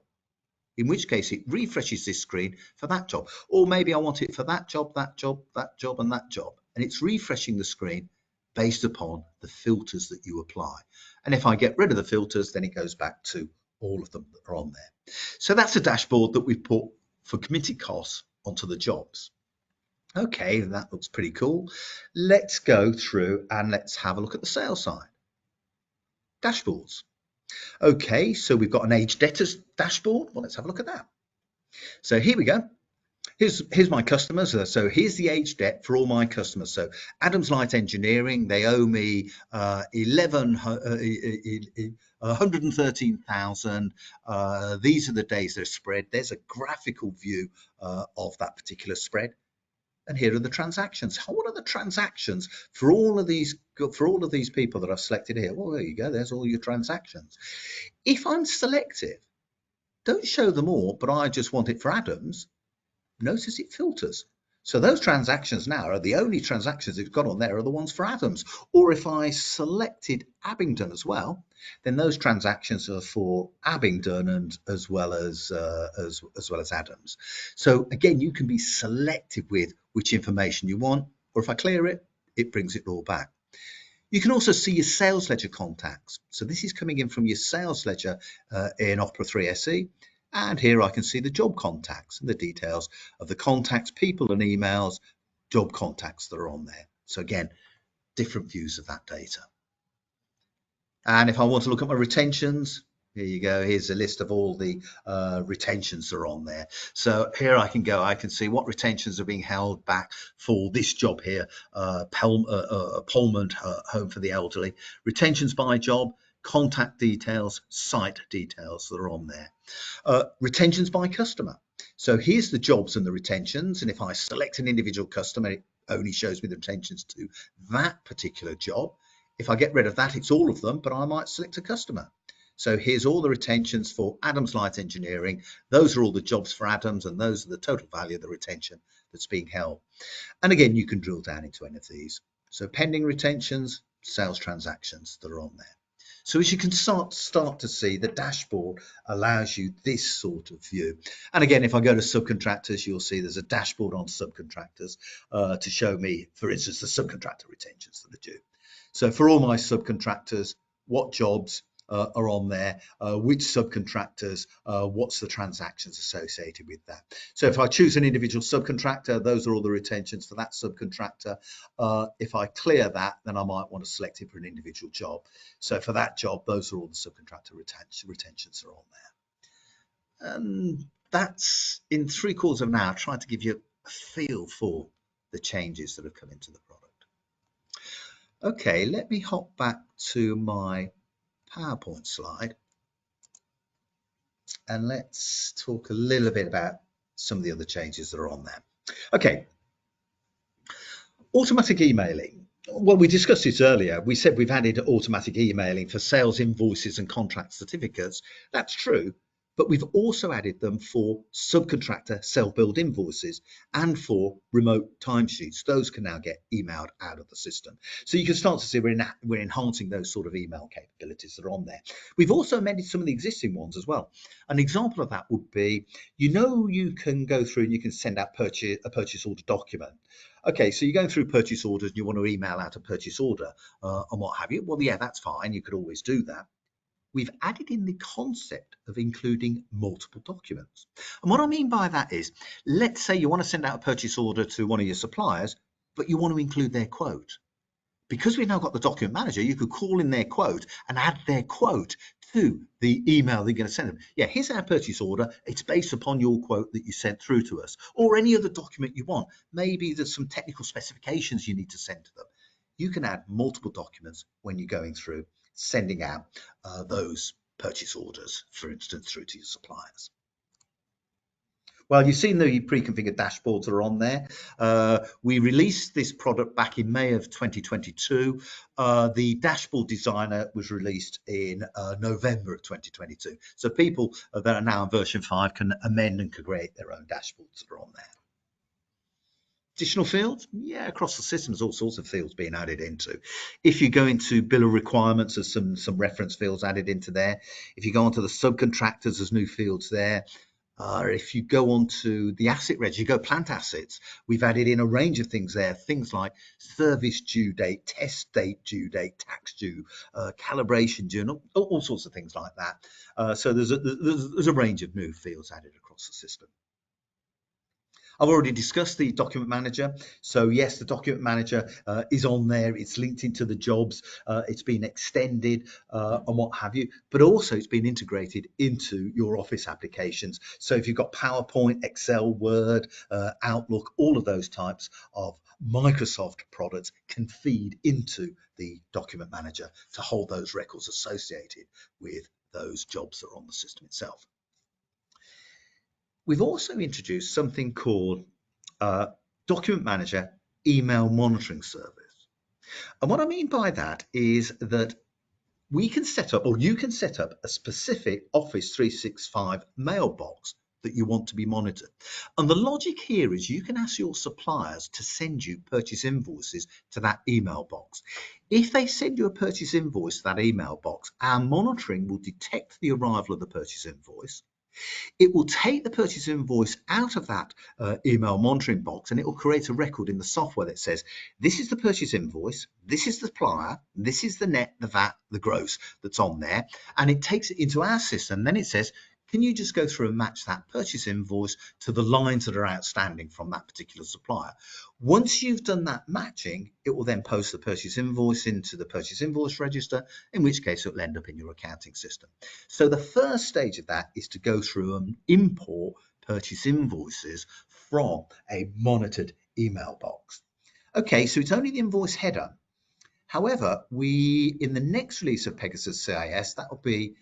In which case it refreshes this screen for that job. Or maybe I want it for that job, that job, that job, and that job. And it's refreshing the screen based upon the filters that you apply. And if I get rid of the filters, then it goes back to all of them that are on there. So that's a dashboard that we've put for committed costs onto the jobs. Okay, that looks pretty cool. Let's go through and let's have a look at the sales side. Dashboards. Okay, so we've got an aged debtors dashboard. Well, let's have a look at that. So here we go. Here's my customers. So here's the aged debt for all my customers. So Adams Light Engineering, they owe me 113,000. These are the days they're spread. There's a graphical view of that particular spread. And here are the transactions. What are the transactions for all of these people that I've selected here? Well, there you go. There's all your transactions. If I'm selective, don't show them all, but I just want it for Adams. Notice it filters. So those transactions now are the only transactions it's got on there are the ones for Adams. Or if I selected Abingdon as well, then those transactions are for Abingdon and as well as Adams. So again, you can be selective with which information you want, or if I clear it, it brings it all back. You can also see your sales ledger contacts. So this is coming in from your sales ledger in Opera 3 SE. And here I can see the job contacts and the details of the contacts, people and emails, job contacts that are on there. So again, different views of that data. And if I want to look at my retentions, here you go. Here's a list of all the retentions that are on there. So here I can go, I can see what retentions are being held back for this job here, Pullman Home for the Elderly. Retentions by job, contact details, site details that are on there. Retentions by customer. So here's the jobs and the retentions. And if I select an individual customer, it only shows me the retentions to that particular job. If I get rid of that, it's all of them, but I might select a customer. So here's all the retentions for Adams Light Engineering. Those are all the jobs for Adams, and those are the total value of the retention that's being held. And again, you can drill down into any of these. So pending retentions, sales transactions that are on there. So as you can start to see, the dashboard allows you this sort of view. And again, if I go to subcontractors, you'll see there's a dashboard on subcontractors to show me, for instance, the subcontractor retentions that are due. So for all my subcontractors, what jobs are on there, which subcontractors, what's the transactions associated with that. So if I choose an individual subcontractor, those are all the retentions for that subcontractor. If I clear that, then I might want to select it for an individual job. So for that job, those are all the subcontractor retentions are on there. And that's in 3/4 of an hour, trying to give you a feel for the changes that have come into the product. Okay, let me hop back to my PowerPoint slide and let's talk a little bit about some of the other changes that are on there. Okay, automatic emailing. Well, we discussed it earlier. We said we've added automatic emailing for sales invoices and contract certificates. That's true, but we've also added them for subcontractor self-billed invoices and for remote timesheets. Those can now get emailed out of the system. So you can start to see we're enhancing those sort of email capabilities that are on there. We've also amended some of the existing ones as well. An example of that would be, you can go through and you can send out a purchase order document. Okay, so you're going through purchase orders and you want to email out a purchase order and what have you. Well, yeah, that's fine. You could always do that. We've added in the concept of including multiple documents. And what I mean by that is, let's say you want to send out a purchase order to one of your suppliers, but you want to include their quote. because we've now got the document manager, you could call in their quote and add their quote to the email they're going to send them. Yeah, here's our purchase order. It's based upon your quote that you sent through to us, or any other document you want. Maybe there's some technical specifications you need to send to them. You can add multiple documents when you're going through sending out those purchase orders, for instance, through to your suppliers. Well, you've seen the pre-configured dashboards that are on there. We released this product back in May of 2022. The dashboard designer was released in November of 2022. So people that are now in version 5 can amend and create their own dashboards that are on there. Additional fields? Yeah, across the system, there's all sorts of fields being added into. If you go into bill of requirements, there's some reference fields added into there. If you go onto the subcontractors, there's new fields there. If you go on to the asset register, you go plant assets, we've added in a range of things there, things like service due date, test date due date, tax due, calibration due, and all sorts of things like that. So there's a range of new fields added across the system. I've already discussed the document manager. So yes, the document manager is on there. It's linked into the jobs. It's been extended and what have you, but also it's been integrated into your Office applications. So if you've got PowerPoint, Excel, Word, Outlook, all of those types of Microsoft products can feed into the document manager to hold those records associated with those jobs that are on the system itself. We've also introduced something called Document Manager Email Monitoring Service. And what I mean by that is that we can set up, or you can set up, a specific Office 365 mailbox that you want to be monitored. And the logic here is you can ask your suppliers to send you purchase invoices to that email box. If they send you a purchase invoice to that email box, our monitoring will detect the arrival of the purchase invoice. It will take the purchase invoice out of that email monitoring box, and it will create a record in the software that says, this is the purchase invoice, this is the supplier, this is the net, the VAT, the gross that's on there. And it takes it into our system. Then it says, can you just go through and match that purchase invoice to the lines that are outstanding from that particular supplier? Once you've done that matching, it will then post the purchase invoice into the purchase invoice register, in which case it will end up in your accounting system. So the first stage of that is to go through and import purchase invoices from a monitored email box. Okay, so it's only the invoice header. However, in the next release of Pegasus CIS, that will be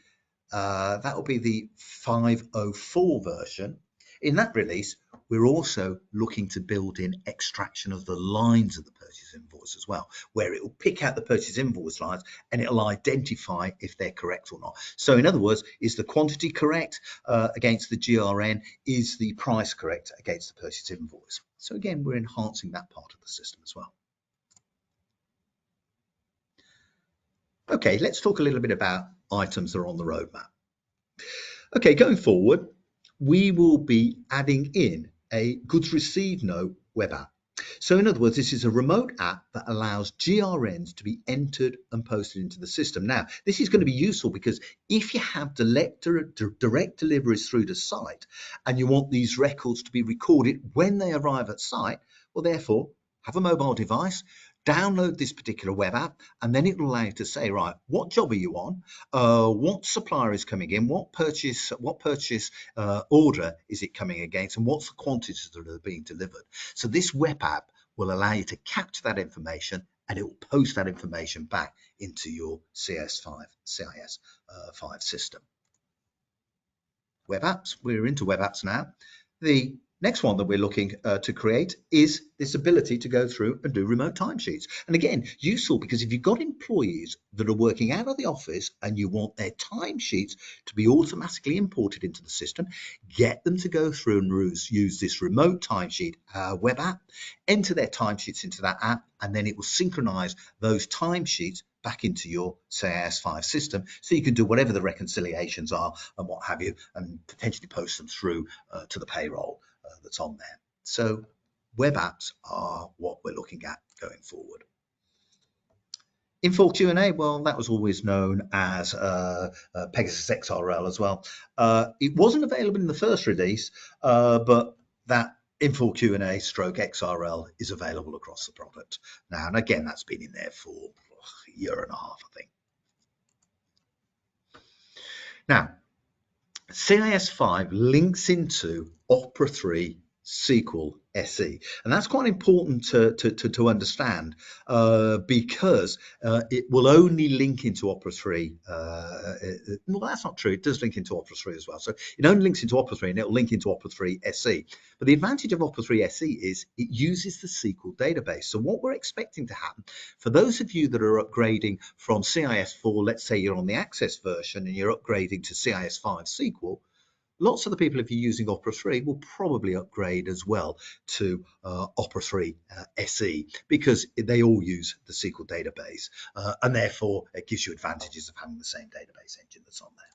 the 5.04 version. In that release, we're also looking to build in extraction of the lines of the purchase invoice as well, where it will pick out the purchase invoice lines and it'll identify if they're correct or not. So in other words, is the quantity correct against the GRN? Is the price correct against the purchase invoice? So again, we're enhancing that part of the system as well. Okay, let's talk a little bit about items that are on the roadmap. Okay, going forward, we will be adding in a goods received note web app. So in other words, this is a remote app that allows GRNs to be entered and posted into the system. Now, this is going to be useful because if you have direct deliveries through the site and you want these records to be recorded when they arrive at site, well, therefore, have a mobile device, download this particular web app, and then it will allow you to say, right, what job are you on? What supplier is coming in? What purchase order is it coming against? And what's the quantities that are being delivered? So this web app will allow you to capture that information, and it will post that information back into your CIS 5 system. Web apps, we're into web apps now. The next one that we're looking to create is this ability to go through and do remote timesheets. And again, useful because if you've got employees that are working out of the office and you want their timesheets to be automatically imported into the system, get them to go through and use this remote timesheet web app, enter their timesheets into that app, and then it will synchronize those timesheets back into your CIS 5 system, so you can do whatever the reconciliations are and what have you, and potentially post them through to the payroll that's on there. So web apps are what we're looking at going forward. Info Q&A, well, that was always known as Pegasus XRL as well. It wasn't available in the first release, but that Info Q&A stroke XRL is available across the product now. And again, that's been in there for a year and a half, I think. Now, CIS5 links into Opera 3 SQL SE, and that's quite important to understand because it will only link into Opera 3. Well, that's not true. It does link into Opera 3 as well. So it only links into Opera 3 and it'll link into Opera 3 SE. But the advantage of Opera 3 SE is it uses the SQL database. So what we're expecting to happen for those of you that are upgrading from CIS4, let's say you're on the Access version and you're upgrading to CIS5 SQL, lots of the people, if you're using Opera 3, will probably upgrade as well to Opera 3 SE because they all use the SQL database. And therefore, it gives you advantages of having the same database engine that's on there.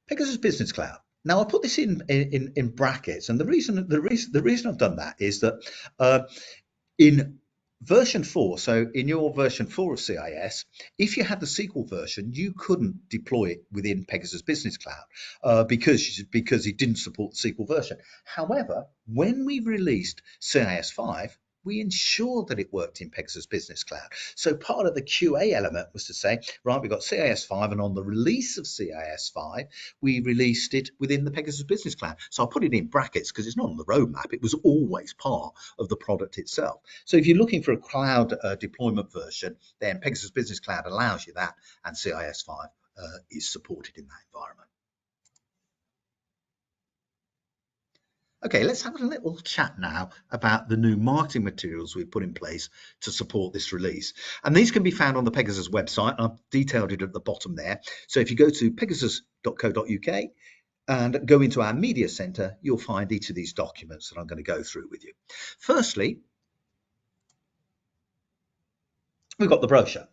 Pegasus Business Cloud. Now, I put this in brackets, and the reason I've done that is that in version 4, so in your version 4 of CIS, if you had the SQL version, you couldn't deploy it within Pegasus Business Cloud because it didn't support the SQL version. However, when we released CIS 5, we ensured that it worked in Pegasus Business Cloud. So part of the QA element was to say, right, we've got CIS 5, and on the release of CIS 5, we released it within the Pegasus Business Cloud. So I'll put it in brackets because it's not on the roadmap. It was always part of the product itself. So if you're looking for a cloud deployment version, then Pegasus Business Cloud allows you that, and CIS 5 is supported in that environment. Okay, let's have a little chat now about the new marketing materials we've put in place to support this release. And these can be found on the Pegasus website. I've detailed it at the bottom there. So if you go to pegasus.co.uk and go into our media center, you'll find each of these documents that I'm going to go through with you. Firstly, we've got the brochure.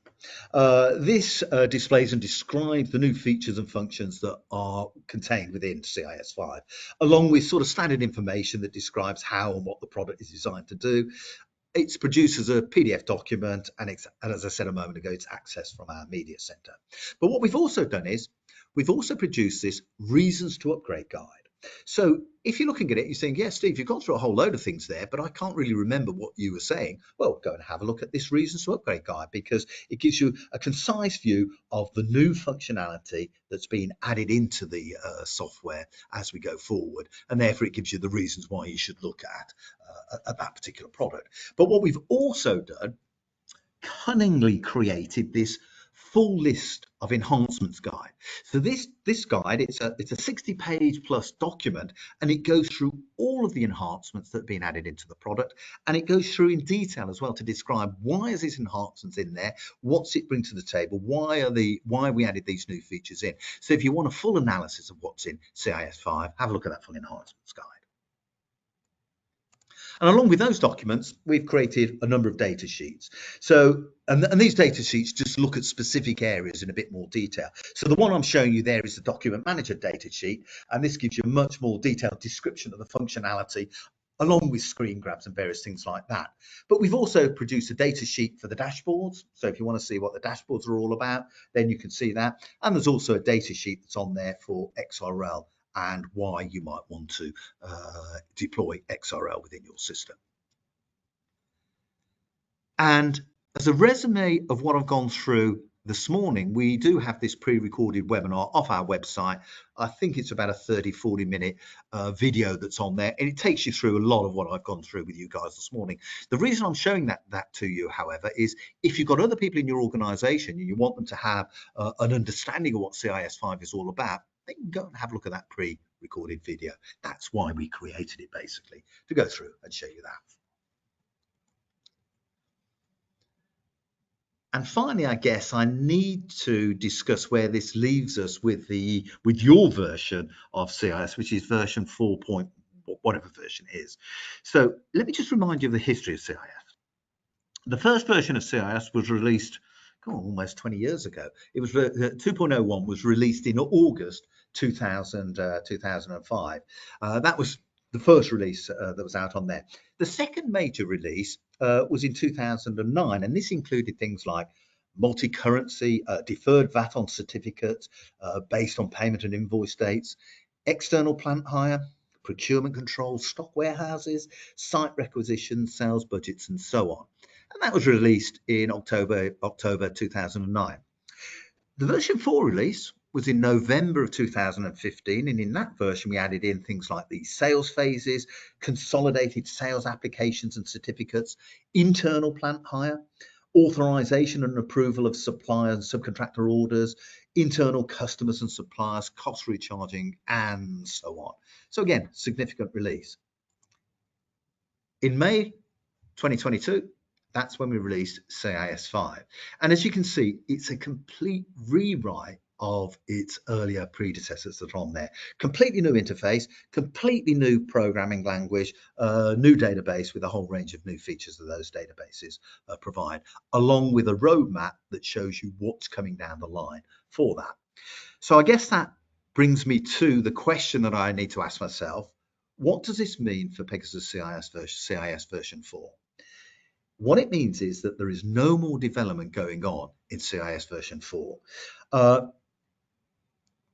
This displays and describes the new features and functions that are contained within CIS5, along with sort of standard information that describes how and what the product is designed to do. It's produced as a PDF document, and as I said a moment ago, it's accessed from our media center. But what we've also done is we've also produced this reasons to upgrade guide. So if you're looking at it, you're saying, yes, Steve, you've gone through a whole load of things there, but I can't really remember what you were saying. Well, go and have a look at this reasons to upgrade guide because it gives you a concise view of the new functionality that's been added into the software as we go forward. And therefore, it gives you the reasons why you should look at that particular product. But what we've also done, cunningly created this full list of enhancements guide. So this guide, it's a 60-page plus document, and it goes through all of the enhancements that have been added into the product, and it goes through in detail as well to describe why is this enhancements in there, what's it bring to the table, why we added these new features in. So if you want a full analysis of what's in CIS5, have a look at that full enhancements guide. And along with those documents, we've created a number of data sheets. So, and these data sheets just look at specific areas in a bit more detail. So the one I'm showing you there is the document manager data sheet, and this gives you a much more detailed description of the functionality, along with screen grabs and various things like that. But we've also produced a data sheet for the dashboards. So if you want to see what the dashboards are all about, then you can see that. And there's also a data sheet that's on there for XRL and why you might want to deploy XRL within your system. And as a resume of what I've gone through this morning, we do have this pre-recorded webinar off our website. I think it's about a 30-40 minute video that's on there, and it takes you through a lot of what I've gone through with you guys this morning. The reason I'm showing that to you, however, is if you've got other people in your organization and you want them to have an understanding of what CIS5 is all about, they can go and have a look at that pre-recorded video. That's why we created it, basically, to go through and show you that. And finally, I guess I need to discuss where this leaves us with your version of CIS, which is version 4. Whatever version it is. So let me just remind you of the history of CIS. The first version of CIS was released almost 20 years ago. It was 2.01 was released in August 2005. That was the first release that was out on there. The second major release was in 2009, and this included things like multi-currency, deferred VAT on certificates based on payment and invoice dates, external plant hire, procurement control, stock warehouses, site requisitions, sales budgets, and so on. And that was released in October 2009. The version 4 release was in November of 2015, and in that version we added in things like the sales phases, consolidated sales applications and certificates, internal plant hire, authorization and approval of supplier and subcontractor orders, internal customers and suppliers, cost recharging, and so on. So again, significant release. In May 2022, that's when we released CIS 5. And as you can see, it's a complete rewrite of its earlier predecessors that are on there. Completely new interface, completely new programming language, new database with a whole range of new features that those databases provide, along with a roadmap that shows you what's coming down the line for that. So I guess that brings me to the question that I need to ask myself. What does this mean for Pegasus CIS version 4? What it means is that there is no more development going on in CIS version 4.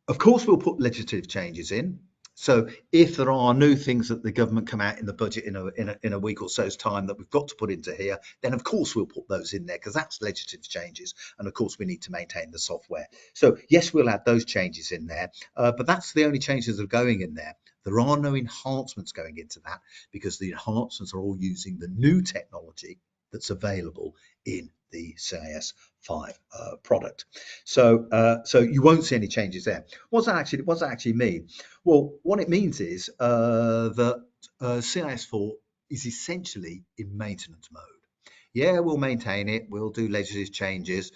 Of course, we'll put legislative changes in. So if there are new things that the government come out in the budget in a week or so's time that we've got to put into here, then of course we'll put those in there because that's legislative changes. And of course, we need to maintain the software. So yes, we'll add those changes in there, but that's the only changes that are going in there. There are no enhancements going into that because the enhancements are all using the new technology that's available in the CIS 5 product. So you won't see any changes there. What does that actually mean? Well, what it means is that CIS 4 is essentially in maintenance mode. Yeah, we'll maintain it. We'll do legislative changes.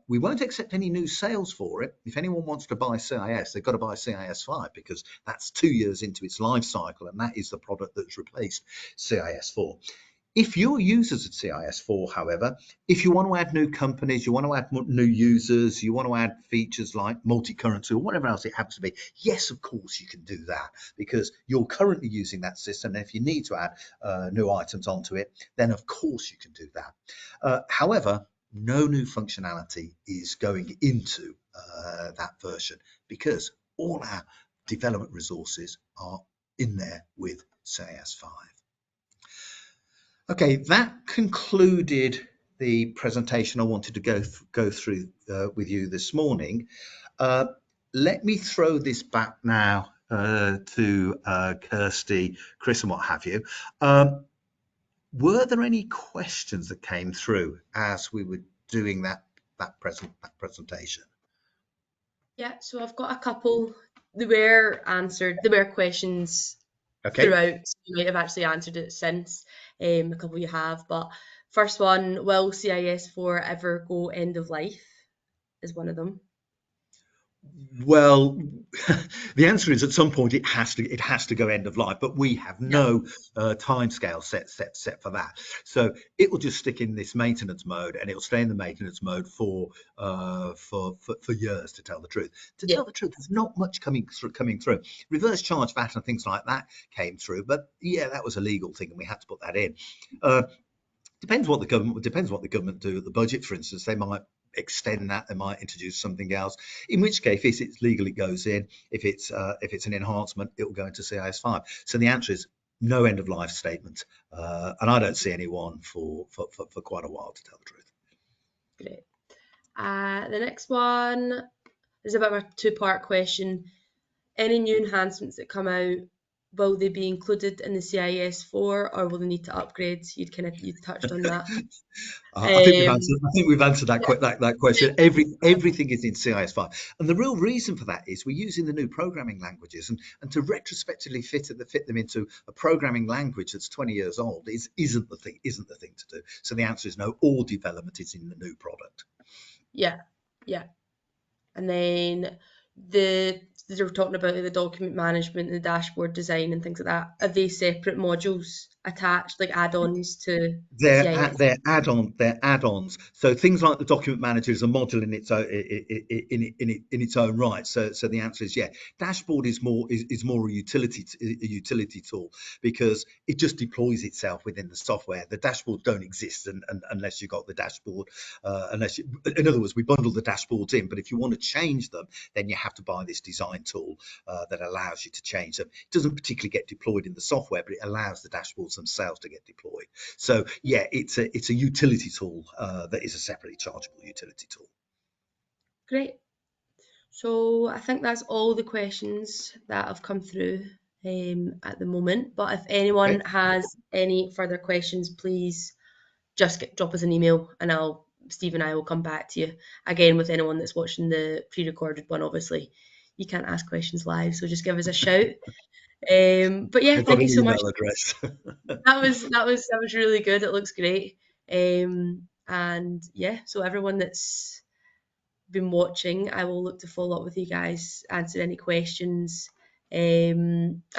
We won't accept any new sales for it. If anyone wants to buy CIS, they've got to buy CIS 5 because that's 2 years into its life cycle, and that is the product that's replaced CIS 4. If you're users of CIS4, however, if you want to add new companies, you want to add new users, you want to add features like multi-currency or whatever else it happens to be, yes, of course you can do that because you're currently using that system. And if you need to add new items onto it, then of course you can do that. However, no new functionality is going into that version because all our development resources are in there with CIS5. Okay, that concluded the presentation I wanted to go through with you this morning. Let me throw this back now to Kirsty, Chris, and what have you. Were there any questions that came through as we were doing that presentation? Yeah, so I've got a couple. They were answered. They were questions Okay. throughout. So you might have actually answered it since. A couple you have, but first one: will CIS4 ever go end of life? Is one of them. Well, the answer is at some point it has to go end of life, but we have Yeah. no timescale set for that. So it will just stick in this maintenance mode, and it will stay in the maintenance mode for years. To tell the truth, Yeah. there's not much coming through. Reverse charge VAT and things like that came through, but yeah, that was a legal thing, and we had to put that in. Depends what the government do at the budget. For instance, they might extend that, they might introduce something else, in which case if it's legal it goes in, if it's an enhancement it will go into CIS5. So the answer is no end of life statement, and I don't see anyone for quite a while, to tell the truth. Great. The next one is a bit of a two-part question. Any new enhancements that come out, will they be included in the CIS4 or will they need to upgrade? You touched on that. I think we've answered that Yeah. that question. Everything is in CIS5, and the real reason for that is we're using the new programming languages, and to retrospectively fit them into a programming language that's 20 years old isn't the thing to do. So the answer is no. All development is in the new product. Yeah, yeah. And then they're talking about the document management and the dashboard design and things like that. Are they separate modules attached, like add-ons to CIS? They're add-ons. So things like the document manager is a module in its own right. So the answer is yeah. Dashboard is more a utility tool because it just deploys itself within the software. The dashboards don't exist unless you've got the dashboard. In other words, we bundle the dashboards in, but if you want to change them, then you have to buy this design design tool that allows you to change them. It doesn't particularly get deployed in the software, but it allows the dashboards themselves to get deployed. So yeah, it's a utility tool that is a separately chargeable utility tool. Great. So I think that's all the questions that have come through at the moment. But if anyone Okay. has any further questions, please just drop us an email, and Steve and I will come back to you. Again, with anyone that's watching the pre-recorded one, obviously you can't ask questions live, so just give us a shout. But yeah, I've got thank you an so much. email address. That was really good. It looks great. And yeah, so everyone that's been watching, I will look to follow up with you guys, answer any questions. I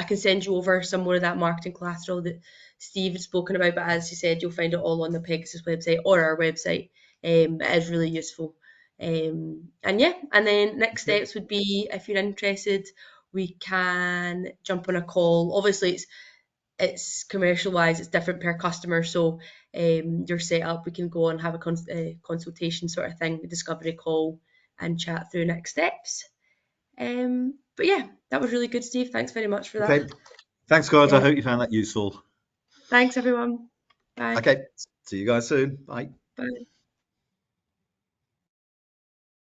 can send you over some more of that marketing collateral that Steve had spoken about, but as you said, you'll find it all on the Pegasus website or our website. It is really useful. And yeah, and then next Okay. steps would be, if you're interested, we can jump on a call. Obviously, it's commercial wise, it's different per customer. So your setup, we can go and have a consultation sort of thing, a discovery call, and chat through next steps. But yeah, that was really good, Steve. Thanks very much for that. Okay. Thanks, guys. I Yeah, hope you found that useful. thanks everyone. Bye. Okay. See you guys soon. Bye. Bye.